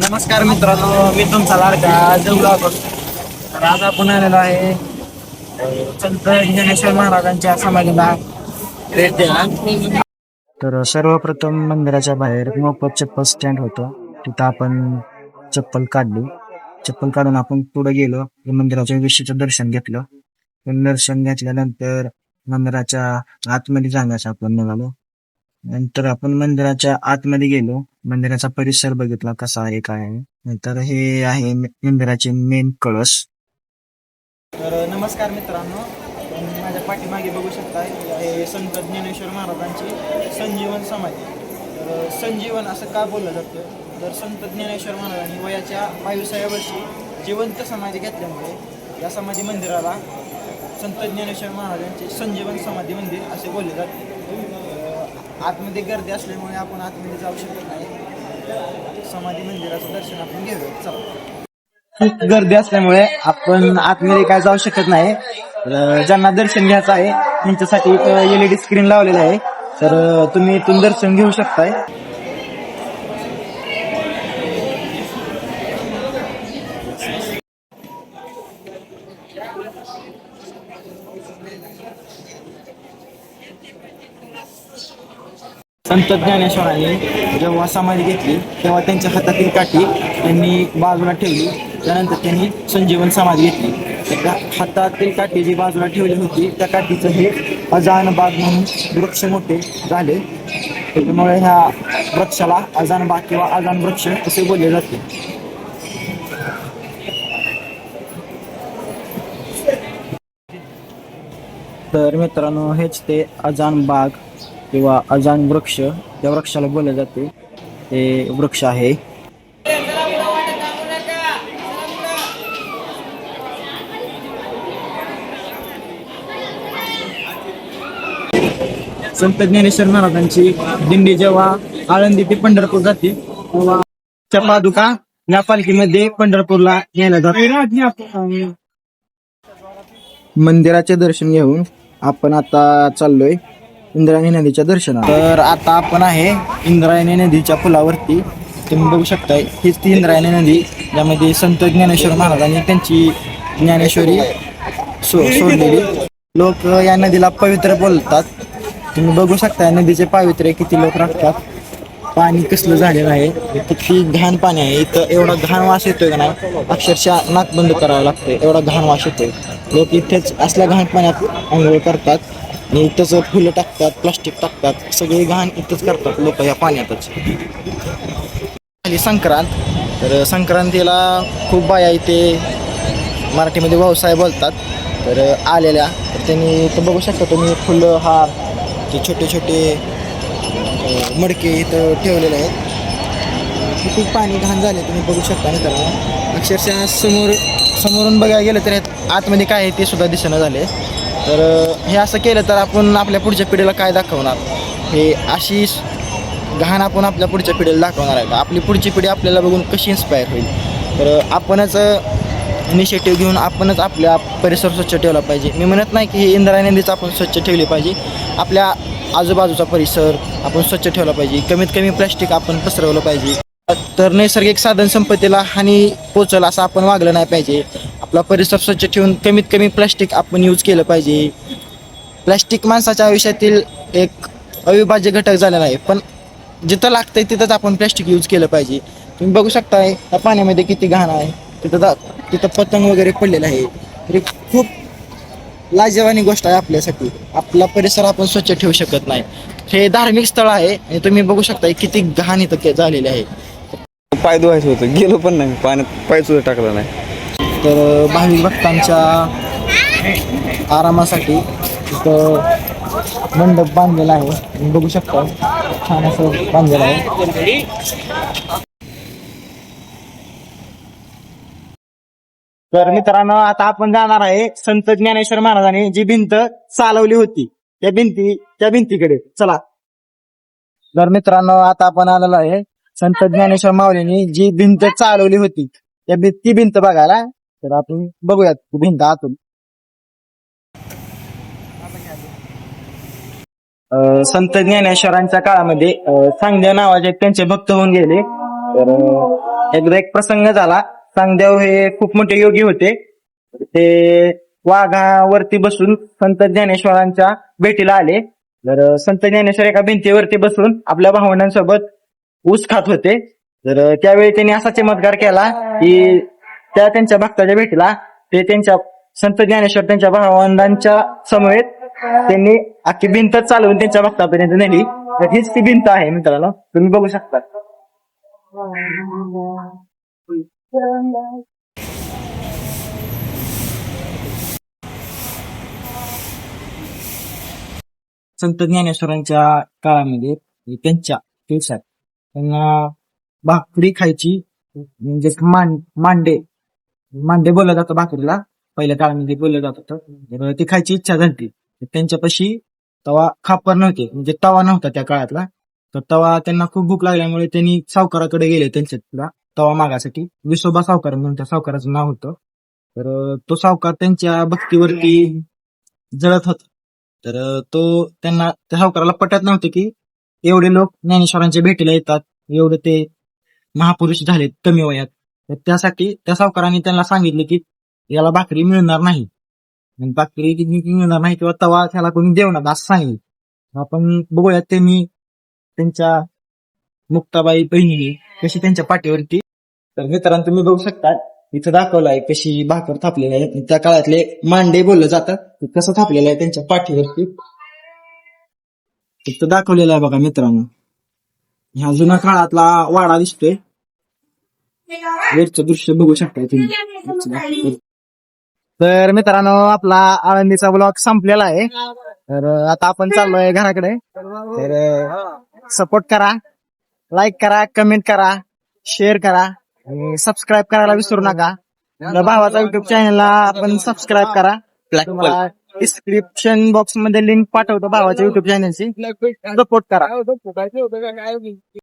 नमस्कार मित्रांनो, मी तुमचा लाडका देवला. तर आज आपण आलेलो आहे संत ज्ञानेश्वर महाराजांच्या समाधीला भेट द्यायला. तर सर्वप्रथम मंदिराच्या बाहेर मोफत चप्पल स्टँड होतं. तिथं आपण चप्पल काढून आपण पुढे गेलो. मंदिराच्या विशीचं दर्शन घेतलं. दर्शन घेतल्यानंतर मंदिराच्या आतमध्ये जाण्यास आपण निघालो. नंतर आपण मंदिराच्या आतमध्ये गेलो. मंदिराचा परिसर बघितला कसा आहे काय आहे. नंतर हे आहे मंदिराचे मेन कळस. तर नमस्कार मित्रांनो, तुम्ही माझ्या पाठीमागे बघू शकता हे संत ज्ञानेश्वर महाराजांची संजीवन समाधी. तर संजीवन असं का बोललं जातं, तर संत ज्ञानेश्वर महाराजांनी वयाच्या 22व्या वर्षी जिवंत समाधी घेतल्यामुळे या समाधी मंदिराला संत ज्ञानेश्वर महाराजांचे संजीवन समाधी मंदिर असे बोलले जाते. आतमध्ये गर्दी असल्यामुळे आपण आतमध्ये जाऊ शकत नाही. समाधी मंदिराचं दर्शन आपण घेऊया. चला. खूप गर्दी असल्यामुळे आपण आतमध्ये काय जाऊ शकत नाही. ज्यांना दर्शन घ्यायचं आहे त्यांच्यासाठी LED स्क्रीन लावलेलं आहे. तर तुम्ही इथून दर्शन घेऊ शकताय. संत ज्ञानेश्वरांनी जेव्हा समाधी घेतली तेव्हा त्यांच्या हातातील काठी त्यांनी बाजूला ठेवली. त्यानंतर त्यांनी संजीवन समाधी घेतली. त्या हातातील काठी जी बाजूला ठेवली होती त्या काठीचं हे अजान बाग म्हणून वृक्ष मोठे झाले. त्याच्यामुळे ह्या वृक्षाला अजान बाग किंवा अजान वृक्ष असे बोलले जाते. तर मित्रांनो, हेच ते अजान बाग किंवा अजान वृक्ष, त्या वृक्षाला बोलले जाते. हे वृक्ष आहे. संत ज्ञानेश्वर महाराजांची दिंडी जेव्हा आळंदी ते पंढरपूर जाते तेव्हा त्या पादुका या पालखीमध्ये पंढरपूरला न्यायला जातात. मंदिराचे दर्शन घेऊन आपण आता चाललोय इंद्रायणी नदीच्या दर्शनाला. तर आता आपण आहे इंद्रायणी नदीच्या पुलावरती. तुम्ही बघू शकताय हीच ती इंद्रायणी नदी ज्यामध्ये संत ज्ञानेश्वर महाराजांनी त्यांची ज्ञानेश्वरी सोडलेली. लोक या नदीला पवित्र बोलतात. तुम्ही बघू शकता नदीचे पावित्र्य किती लोक राखतात. पाणी कसलं झालेलं आहे, किती घाण पाणी आहे. इथं एवढा घाण वास येतोय का नाही, अक्षरशः नाक बंद करावं लागतंय, एवढा घाण वास येतोय. लोक इथेच असल्या घाण पाण्यात आंघोळ करतात आणि इथंच फुलं टाकतात, प्लास्टिक टाकतात, सगळे घाण इथंच करतात लोक या पाण्यातच. संक्रांत, तर संक्रांतीला खूप बाया इथे मराठीमध्ये व्यवसाय बोलतात तर आलेल्या. तर त्यांनी इथं बघू शकता तुम्ही फुलं, हार, ते छोटे छोटे मडके इथं ठेवलेले आहेत. किती पाणी घाण झाले तुम्ही बघू शकता मित्रांनो. अक्षरशः समोरून बघायला गेलं तर आतमध्ये काय आहे ते सुद्धा दिसेना झाले. तर हे असं केलं तर आपण आपल्या पुढच्या पिढीला काय दाखवणार. हे अशी घाण आपण आपल्या पुढच्या पिढीला दाखवणार आहे का. आपली पुढची पिढी आपल्याला बघून कशी इन्स्पायर होईल. तर आपणच इनिशिएटिव्ह घेऊन आपणच आपल्या परिसर स्वच्छ ठेवला पाहिजे. मी म्हणत नाही की हे इंद्रायणी नदीच आपण स्वच्छ ठेवली पाहिजे. आपल्या आजूबाजूचा परिसर आपण स्वच्छ ठेवला पाहिजे. कमीत कमी प्लॅस्टिक आपण पसरवलं पाहिजे. तर नैसर्गिक साधन संपत्तीला हानी पोचल असं आपण वागलं नाही पाहिजे. आपला परिसर स्वच्छ ठेवून कमीत कमी प्लॅस्टिक आपण यूज केलं पाहिजे. प्लॅस्टिक माणसाच्या आयुष्यातील एक अविभाज्य घटक झालेला आहे, पण जिथं लागतंय तिथंच आपण प्लॅस्टिक यूज केलं पाहिजे. तुम्ही बघू शकताय त्या पाण्यामध्ये किती घाण आहे. तिथं पतंग वगैरे पडलेलं आहे. तरी खूप लाजवानी गोष्ट आहे आपल्यासाठी. आपला परिसर आपण स्वच्छ ठेवू शकत नाही. हे धार्मिक स्थळ आहे आणि तुम्ही बघू शकता किती घाण इथं झालेले आहे. पाय धुवायचं होतं, गेलो पण नाही, पाण्यात पाय सुद्धा टाकला नाही. तर भाविक भक्तांच्या आरामासाठी इथं मंडप बांधलेला आहे. तुम्ही बघू शकता छान असं बांधलेलं आहे. तर मित्रांनो, आता आपण जाणार आहे संत ज्ञानेश्वर महाराजांनी जी भिंत चालवली होती त्या भिंतीकडे. चला. तर मित्रांनो, आता आपण आलेलो आहे संत ज्ञानेश्वर माऊलींनी जी भिंत चालवली होती ती भिंत बघायला. तर आपण बघूयात भिंत आतून. संत ज्ञानेश्वरांच्या काळामध्ये सांगदेव नावाचे त्यांचे भक्त होऊन गेले. तर एकदा एक प्रसंग झाला. चांगदेव हे खूप मोठे योगी होते. ते वाघावरती बसून संत ज्ञानेश्वरांच्या भेटीला आले. तर संत ज्ञानेश्वर एका भिंतीवरती बसून आपल्या भावंडांसोबत ऊस खात होते. तर त्यावेळी त्यांनी असा चमत्कार केला की त्यांच्या भक्ताच्या भेटीला ते त्यांच्या संत ज्ञानेश्वर त्यांच्या भावंडांच्या समवेत त्यांनी अख्खी भिंतच चालवून त्यांच्या भक्तापर्यंत नेली. तर हीच ती भिंत आहे मित्रांनो, तुम्ही बघू शकता. संत ज्ञानेश्वरांच्या काळामध्ये त्यांच्या दिवसात त्यांना भाकरी खायची म्हणजे मांडे मांडे बोललं जातं भाकरीला, पहिल्या काळामध्ये बोललं जात होतं. तर ती खायची इच्छा झाली. त्यांच्यापाशी तवा खापर नव्हते, म्हणजे तवा नव्हता त्या काळातला. तर तवा त्यांना खूप भूक लागल्यामुळे त्यांनी सावकाराकडे गेले त्यांच्या तवा मागासाठी. विसोबा सावकार म्हणून त्या सावकाराचं नाव होतं. तर तो सावकार त्यांच्या भक्तीवरती जळत होता. तर त्यांना त्या सावकाराला पटत नव्हते की एवढे लोक ज्ञानेश्वरांच्या भेटीला येतात, एवढे ते महापुरुष झालेत कमी वयात. तर त्यासाठी त्या सावकाराने त्यांना सांगितले की याला भाकरी मिळणार नाही, भाकरी मिळणार नाही किंवा तवा त्याला कोणी देवणार असं सांगितलं. आपण बघूयात त्यांनी त्यांच्या मुक्ताबाई बहिणी कशी त्यांच्या पाठीवरती. तर मित्रांनो तुम्ही बघू शकता इथं दाखवलं आहे कशी भाकर थापलेली आहे. त्या काळातले मांडे बोललं जातात ते कसं थापलेलं आहे त्यांच्या पाठीवरती इथं दाखवलेलं आहे बघा मित्रांनो. ह्या जुन्या काळातला वाडा दिसतोय. वरचं दृश्य बघू शकता तुम्ही. तर मित्रांनो आपला आळंदीचा ब्लॉग संपलेला आहे. तर आता आपण चाललोय घराकडे. तर सपोर्ट करा, लाईक करा, कमेंट करा, शेअर करा आणि सबस्क्राईब करायला विसरू नका. आपल्या भावाचा युट्यूब चॅनलला आपण सबस्क्राईब करा. तुम्हाला डिस्क्रिप्शन बॉक्स मध्ये लिंक पाठवतो भावाच्या युट्यूब चॅनलची. सपोर्ट करा.